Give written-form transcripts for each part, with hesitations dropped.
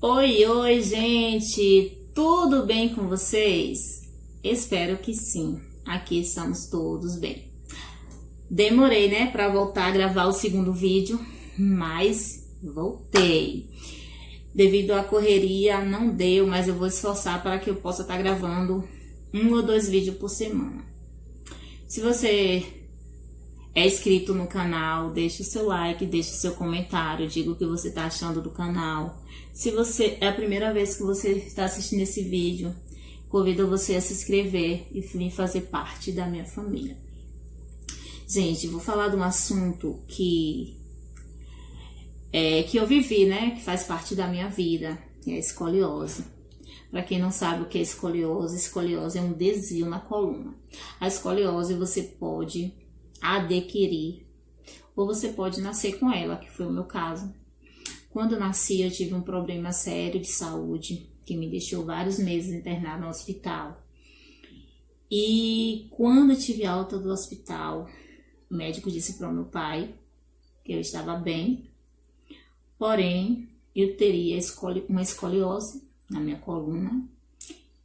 Oi, oi, gente! Tudo bem com vocês? Espero que sim. Aqui estamos todos bem. Demorei, né, para voltar a gravar o segundo vídeo, mas voltei. Devido à correria, não deu, mas eu vou esforçar para que eu possa estar gravando 1 ou 2 vídeos por semana. Se você é inscrito no canal, deixa o seu like, deixa o seu comentário, diga o que você está achando do canal. Se você é a primeira vez que você está assistindo esse vídeo, convido você a se inscrever e vir fazer parte da minha família. Gente, vou falar de um assunto que eu vivi, né? Que faz parte da minha vida, que é a escoliose. Para quem não sabe o que é escoliose é um desvio na coluna. A escoliose você pode adquirir ou você pode nascer com ela, que foi o meu caso. Quando eu nasci, eu tive um problema sério de saúde que me deixou vários meses internada no hospital. E quando eu tive alta do hospital, o médico disse para o meu pai que eu estava bem, porém eu teria uma escoliose na minha coluna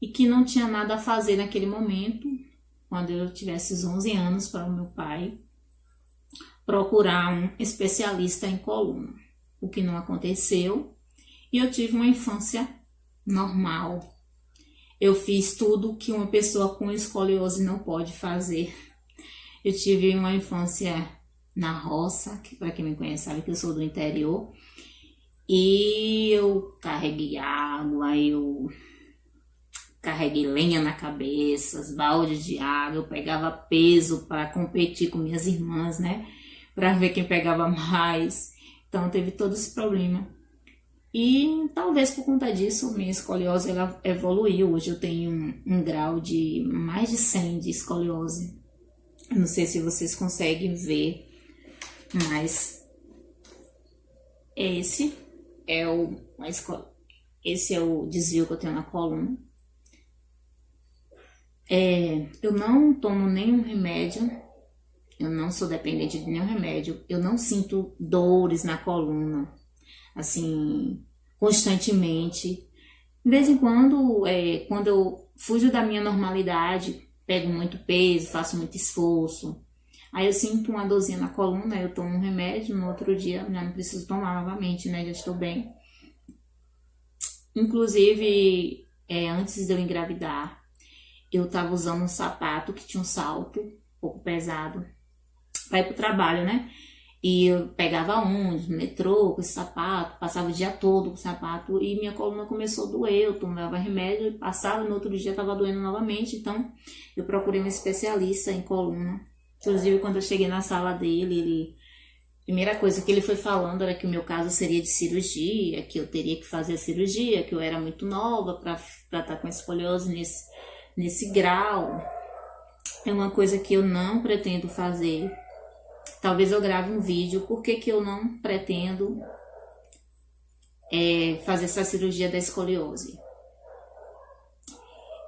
e que não tinha nada a fazer naquele momento, quando eu tivesse os 11 anos, para o meu pai procurar um especialista em coluna, o que não aconteceu, e eu tive uma infância normal. Eu fiz tudo que uma pessoa com escoliose não pode fazer. Eu tive uma infância na roça, que para quem me conhece sabe que eu sou do interior, e eu carreguei água, eu carreguei lenha na cabeça, baldes de água, eu pegava peso para competir com minhas irmãs, né? Para ver quem pegava mais. Então teve todo esse problema. E talvez por conta disso, minha escoliose ela evoluiu. Hoje eu tenho um grau de mais de 100 de escoliose. Eu não sei se vocês conseguem ver, mas esse é o desvio que eu tenho na coluna. Eu não tomo nenhum remédio, eu não sou dependente de nenhum remédio, eu não sinto dores na coluna, assim, constantemente. De vez em quando, quando eu fujo da minha normalidade, pego muito peso, faço muito esforço, aí eu sinto uma dorzinha na coluna, eu tomo um remédio, no outro dia já não preciso tomar novamente, né, já estou bem. Inclusive, antes de eu engravidar, eu tava usando um sapato que tinha um salto um pouco pesado para ir pro trabalho, né? E eu pegava ônibus, metrô com esse sapato, passava o dia todo com o sapato e minha coluna começou a doer. Eu tomava remédio e passava, no outro dia tava doendo novamente. Então eu procurei um especialista em coluna. Inclusive, quando eu cheguei na sala dele, a primeira coisa que ele foi falando era que o meu caso seria de cirurgia, que eu teria que fazer a cirurgia, que eu era muito nova para estar com escoliose nesse grau. É uma coisa que eu não pretendo fazer. Talvez eu grave um vídeo porque que eu não pretendo fazer essa cirurgia da escoliose.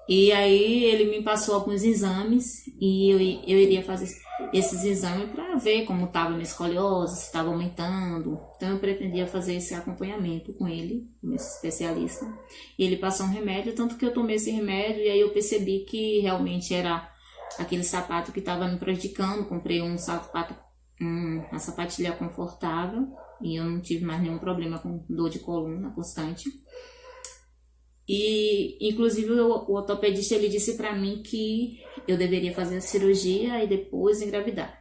E aí ele me passou alguns exames e eu iria fazer esses exames para ver como estava minha escoliose, se estava aumentando. Então eu pretendia fazer esse acompanhamento com ele, com esse especialista. E ele passou um remédio, tanto que eu tomei esse remédio e aí eu percebi que realmente era aquele sapato que estava me prejudicando. Comprei um sapato, uma sapatilha confortável e eu não tive mais nenhum problema com dor de coluna constante. E inclusive o ortopedista ele disse para mim que eu deveria fazer a cirurgia e depois engravidar.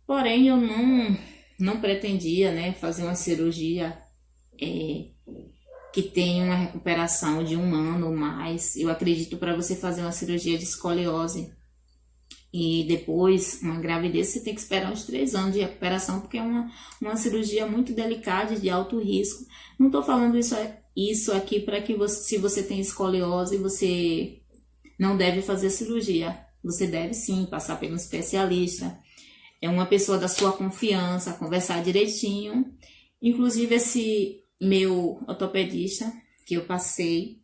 Porém eu não pretendia, né, fazer uma cirurgia que tenha uma recuperação de 1 ano ou mais. Eu acredito para você fazer uma cirurgia de escoliose e depois uma gravidez, você tem que esperar uns 3 anos de recuperação, porque é uma cirurgia muito delicada e de alto risco. Não estou falando isso aqui para que você, se você tem escoliose, você não deve fazer cirurgia. Você deve sim passar por um especialista. É uma pessoa da sua confiança, conversar direitinho. Inclusive esse meu ortopedista que eu passei,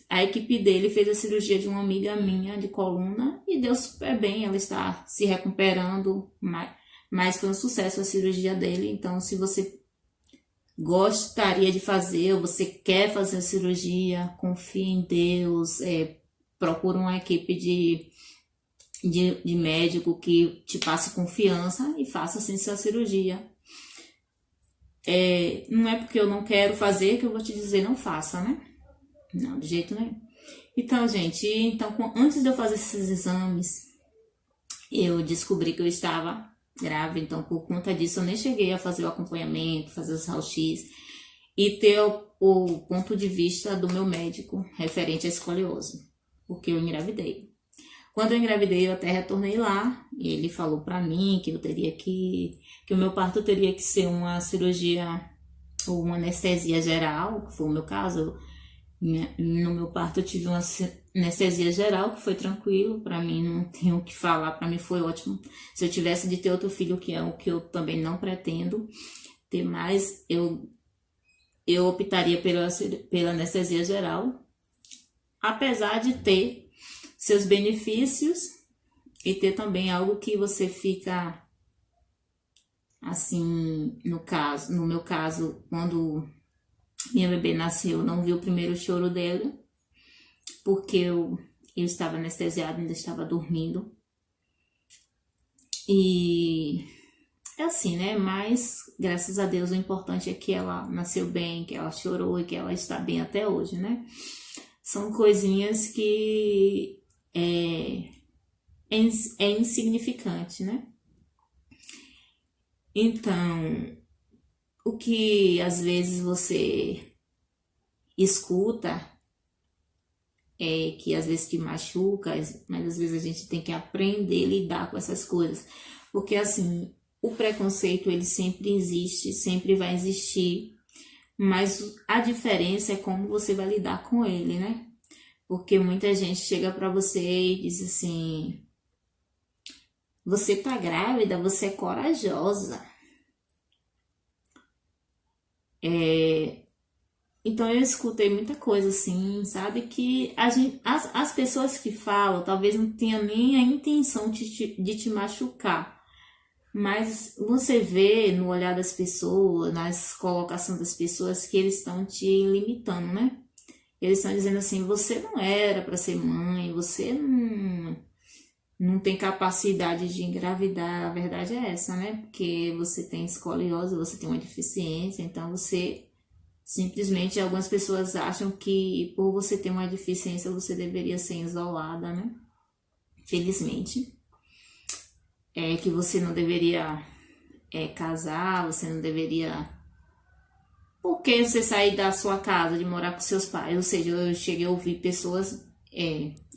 a equipe dele fez a cirurgia de uma amiga minha de coluna e deu super bem, ela está se recuperando, mas foi um sucesso a cirurgia dele. Então, se você gostaria de fazer, ou você quer fazer a cirurgia, confie em Deus, procura uma equipe de médico que te passe confiança e faça assim sua cirurgia. Não é porque eu não quero fazer que eu vou te dizer não faça, né? Não, de jeito nenhum. Então, gente, antes de eu fazer esses exames, eu descobri que eu estava grávida, então por conta disso eu nem cheguei a fazer o acompanhamento, fazer os raio-x e ter o ponto de vista do meu médico referente à escoliose, porque eu engravidei. Quando eu engravidei, eu até retornei lá e ele falou pra mim que que o meu parto teria que ser uma cirurgia ou uma anestesia geral, que foi o meu caso. No meu parto eu tive uma anestesia geral, que foi tranquilo, pra mim não tenho o que falar, pra mim foi ótimo. Se eu tivesse de ter outro filho, que é o que eu também não pretendo ter mais, eu optaria pela anestesia geral, apesar de ter seus benefícios e ter também algo que você fica assim, no meu caso, quando minha bebê nasceu, eu não vi o primeiro choro dela, porque eu estava anestesiada, ainda estava dormindo. E é assim, né? Mas, graças a Deus, o importante é que ela nasceu bem, que ela chorou e que ela está bem até hoje, né? São coisinhas que é insignificante, né? Então, o que às vezes você escuta que às vezes que machuca, mas às vezes a gente tem que aprender a lidar com essas coisas. Porque assim, o preconceito ele sempre existe, sempre vai existir, mas a diferença é como você vai lidar com ele, né? Porque muita gente chega pra você e diz assim: você tá grávida, você é corajosa. Então eu escutei muita coisa assim, sabe? Que as pessoas que falam talvez não tenham nem a intenção de te machucar. Mas você vê no olhar das pessoas, nas colocações das pessoas, que eles estão te limitando, né? Eles estão dizendo assim: você não era para ser mãe, você não tem capacidade de engravidar. A verdade é essa, né? Porque você tem escoliose, você tem uma deficiência, então você simplesmente algumas pessoas acham que por você ter uma deficiência você deveria ser isolada, né? Felizmente. Que você não deveria casar, você não deveria. Por que você sair da sua casa, de morar com seus pais? Ou seja, eu cheguei a ouvir pessoas,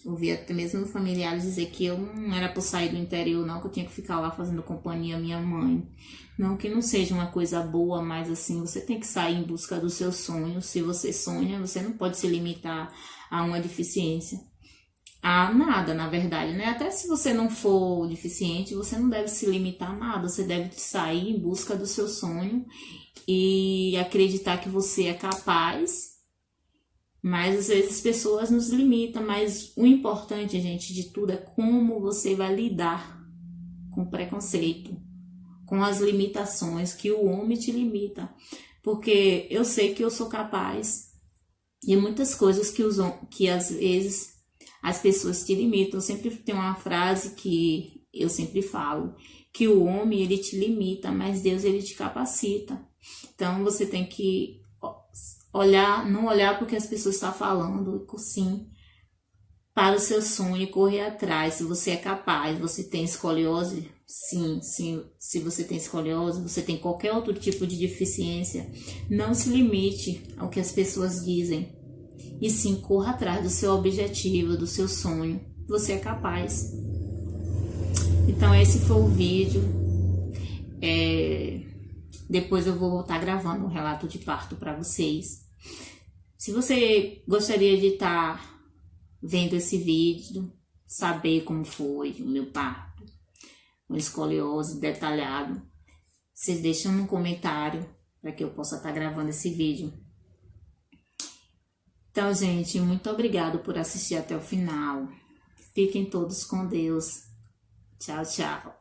ouvi até mesmo familiares dizer que eu não era por sair do interior, não, que eu tinha que ficar lá fazendo companhia à minha mãe. Não que não seja uma coisa boa, mas assim, você tem que sair em busca dos seus sonhos. Se você sonha, você não pode se limitar a uma deficiência. A nada, na verdade, né? Até se você não for deficiente, você não deve se limitar a nada. Você deve sair em busca do seu sonho e acreditar que você é capaz. Mas às vezes as pessoas nos limitam, mas o importante, gente, de tudo é como você vai lidar com o preconceito, com as limitações que o homem te limita. Porque eu sei que eu sou capaz e muitas coisas que às vezes as pessoas te limitam. Eu sempre tenho uma frase que eu sempre falo, que o homem ele te limita, mas Deus ele te capacita. Então você tem que não olhar porque as pessoas estão falando, sim, para o seu sonho e correr atrás. Se você é capaz, você tem escoliose, sim, se você tem escoliose, você tem qualquer outro tipo de deficiência, não se limite ao que as pessoas dizem, e sim, corra atrás do seu objetivo, do seu sonho, você é capaz. Então esse foi o vídeo, depois eu vou estar gravando um relato de parto para vocês. Se você gostaria de estar vendo esse vídeo, saber como foi o meu parto, com escoliose detalhado, vocês deixam no comentário para que eu possa estar gravando esse vídeo. Então, gente, muito obrigado por assistir até o final. Fiquem todos com Deus. Tchau, tchau.